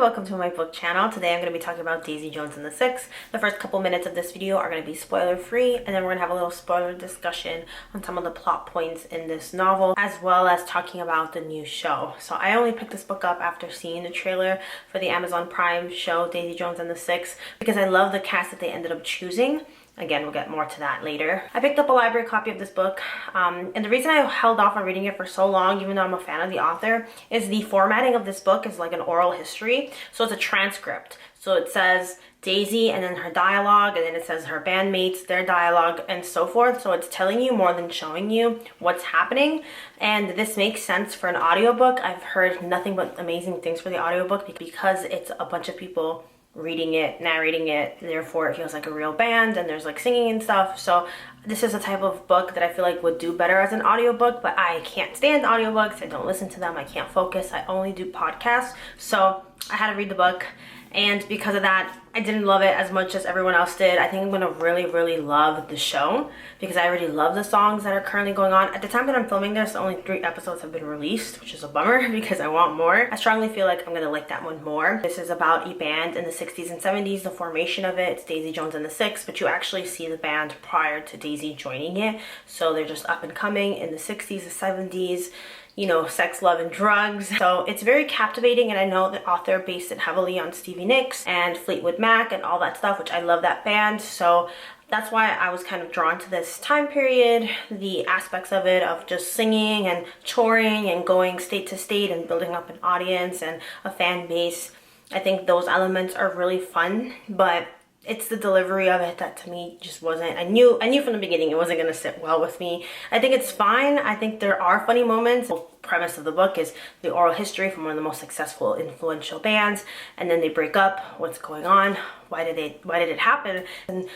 welcome to my book channel. Today I'm going to be talking about Daisy Jones and the Six. The first couple minutes of this video are going to be spoiler free, and then we're going to have a little spoiler discussion on some of the plot points in this novel, as well as talking about the new show. So I only picked this book up after seeing the trailer for the Amazon Prime show Daisy Jones and the Six because I love the cast that they ended up choosing. Again, we'll get more to that later. I picked up a library copy of this book, and the reason I held off on reading it for so long, even though I'm a fan of the author, is the formatting of this book is like an oral history. So it's a transcript. So it says Daisy and then her dialogue, and then it says her bandmates, their dialogue, and so forth. So it's telling you more than showing you what's happening. And this makes sense for an audiobook. I've heard nothing but amazing things for the audiobook because it's a bunch of people reading it, narrating it, therefore it feels like a real band and there's like singing and stuff. So this is a type of book that I feel like would do better as an audiobook, but I can't stand audiobooks. I don't listen to them. I can't focus. I only do podcasts. So I had to read the book, and because of that, I didn't love it as much as everyone else did. I think I'm gonna really love the show because I already love the songs that are currently going on. At the time that I'm filming this, only 3 episodes have been released, which is a bummer because I want more. I strongly feel like I'm gonna like that one more. This is about a band in the 60s and 70s, the formation of it. It's Daisy Jones and the Six, but you actually see the band prior to Daisy joining it. So they're just up and coming in the 60s, the 70s. You know, sex, love, and drugs. So it's very captivating, and I know the author based it heavily on Stevie Nicks and Fleetwood Mac and all that stuff, which I love that band. So that's why I was kind of drawn to this time period, the aspects of it, of just singing and touring and going state to state and building up an audience and a fan base. I think those elements are really fun, but it's the delivery of it that to me just wasn't. I knew from the beginning it wasn't gonna sit well with me. I think it's fine. I think there are funny moments. The premise of the book is the oral history from one of the most successful, influential bands, and then they break up. What's going on? Why did it happen? And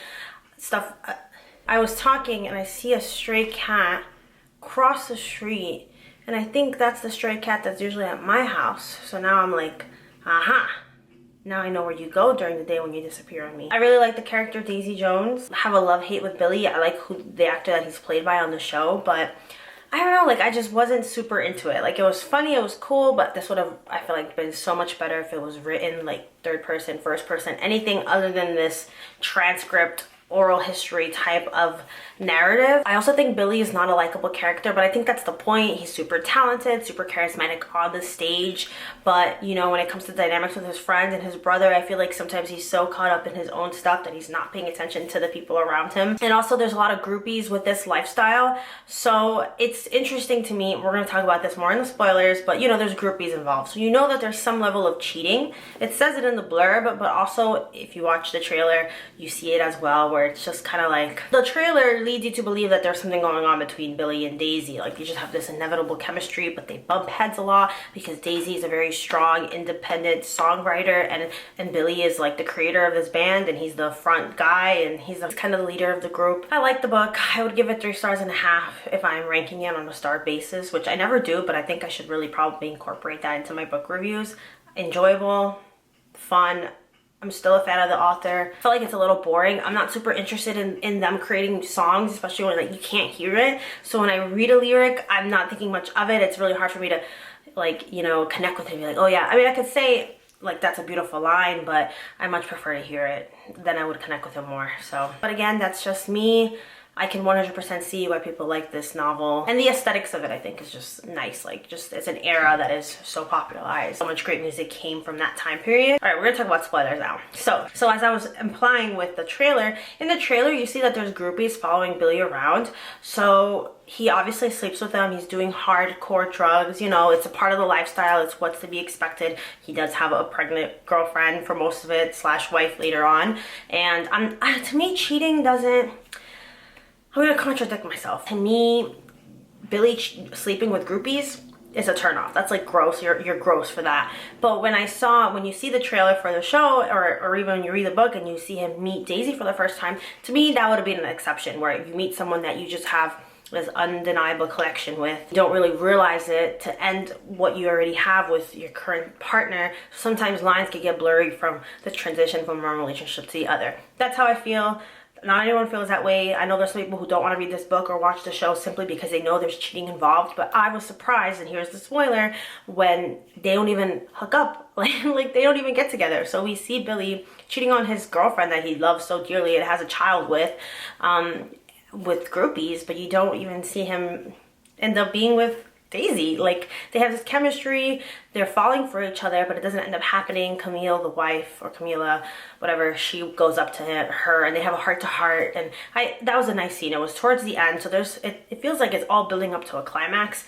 stuff. I was talking and I see a stray cat cross the street, and I think that's the stray cat that's usually at my house. So now I'm like, aha. Now I know where you go during the day when you disappear on me. I really like the character Daisy Jones. I have a love-hate with Billy. I like the actor that he's played by on the show, but I don't know, like I just wasn't super into it. Like it was funny, it was cool, but this would have, I feel like, been so much better if it was written like third person, first person, anything other than this transcript oral history type of narrative. I also think Billy is not a likable character, but I think that's the point. He's super talented, super charismatic on the stage, but you know, when it comes to dynamics with his friends and his brother, I feel like sometimes he's so caught up in his own stuff that he's not paying attention to the people around him. And also there's a lot of groupies with this lifestyle, so it's interesting to me. We're going to talk about this more in the spoilers, but you know, there's groupies involved, so you know that there's some level of cheating. It says it in the blurb, but also if you watch the trailer you see it as well, where it's just kind of like the trailer leads you to believe that there's something going on between Billy and Daisy. Like they just have this inevitable chemistry, but they bump heads a lot because Daisy is a very strong, independent songwriter, and Billy is like the creator of this band, and he's the front guy, and he's kind of the leader of the group. I like the book. I would give it 3.5 stars if I'm ranking it on a star basis, which I never do, but I think I should really probably incorporate that into my book reviews. Enjoyable, fun. I'm still a fan of the author. I feel like it's a little boring. I'm not super interested in them creating songs, especially when like you can't hear it. So when I read a lyric, I'm not thinking much of it. It's really hard for me to like, you know, connect with it and be like, oh yeah. I mean, I could say like that's a beautiful line, but I much prefer to hear it. Then I would connect with it more. So, but again, that's just me. I can 100% see why people like this novel, and the aesthetics of it I think is just nice. Like just it's an era that is so popularized. So much great music came from that time period. All right, we're gonna talk about spoilers now. So as I was implying with the trailer, in the trailer you see that there's groupies following Billy around. So he obviously sleeps with them. He's doing hardcore drugs. You know, it's a part of the lifestyle. It's what's to be expected. He does have a pregnant girlfriend for most of it, / wife later on. And to me, cheating doesn't. I'm gonna contradict myself. To me, Billy sleeping with groupies is a turnoff. That's like gross. You're gross for that. But when you see the trailer for the show, or even when you read the book and you see him meet Daisy for the first time, to me that would have been an exception, where you meet someone that you just have this undeniable connection with. You don't really realize it to end what you already have with your current partner. Sometimes lines can get blurry from the transition from one relationship to the other. That's how I feel. Not everyone feels that way. I know there's some people who don't want to read this book or watch the show simply because they know there's cheating involved, but I was surprised, and here's the spoiler, when they don't even hook up. Like they don't even get together. So we see Billy cheating on his girlfriend that he loves so dearly and has a child with groupies, but you don't even see him end up being with Daisy. Like, they have this chemistry, they're falling for each other, but it doesn't end up happening. Camille, the wife, or Camila, whatever, she goes up to her and they have a heart-to-heart, and that was a nice scene. It was towards the end, so it feels like it's all building up to a climax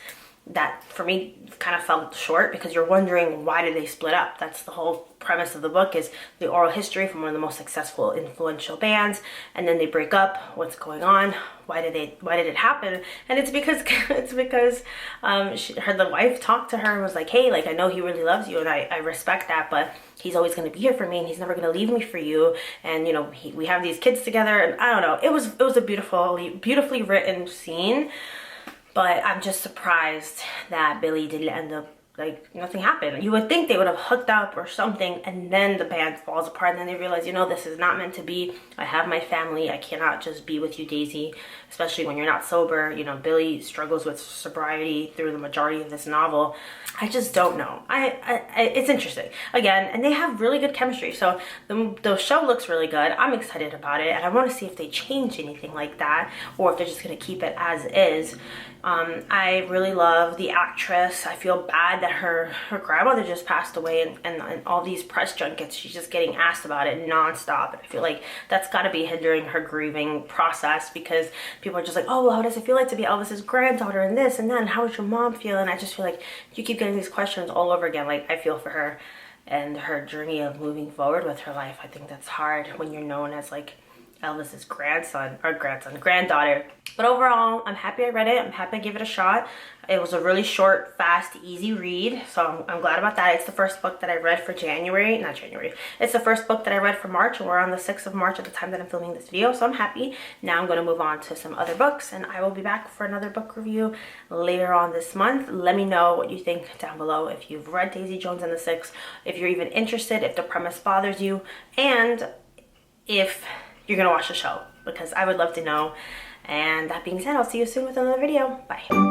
that for me kind of fell short, because you're wondering, why did they split up? That's the whole premise of the book, is the oral history from one of the most successful, influential bands, and then they break up. What's going on? Why did it happen? And it's because the wife talked to her and was like, hey, like, I know he really loves you and I respect that, but he's always going to be here for me and he's never going to leave me for you, and you know, we have these kids together, and I don't know, it was a beautifully written scene. But I'm just surprised that Billy didn't end up, like, nothing happened. You would think they would have hooked up or something, and then the band falls apart, and then they realize, you know, this is not meant to be. I have my family. I cannot just be with you, Daisy, especially when you're not sober. You know, Billy struggles with sobriety through the majority of this novel. I just don't know. It's interesting. Again, and they have really good chemistry, so the show looks really good. I'm excited about it, and I want to see if they change anything like that, or if they're just going to keep it as is. I really love the actress. I feel bad that her grandmother just passed away, and all these press junkets, she's just getting asked about it nonstop. And I feel like that's got to be hindering her grieving process, because people are just like, oh, well, how does it feel like to be Elvis's granddaughter, and this and that, and how does your mom feel? And I just feel like you keep getting these questions all over again. Like, I feel for her and her journey of moving forward with her life. I think that's hard when you're known as like Elvis's granddaughter. But overall, I'm happy I read it. I'm happy I gave it a shot. It was a really short, fast, easy read, so I'm glad about that. It's the first book that I read for It's the first book that I read for March, and we're on the 6th of March at the time that I'm filming this video, so I'm happy. Now I'm going to move on to some other books, and I will be back for another book review later on this month. Let me know what you think down below, if you've read Daisy Jones and the Six, if you're even interested, if the premise bothers you, and if you're gonna watch the show, because I would love to know. And that being said, I'll see you soon with another video. Bye.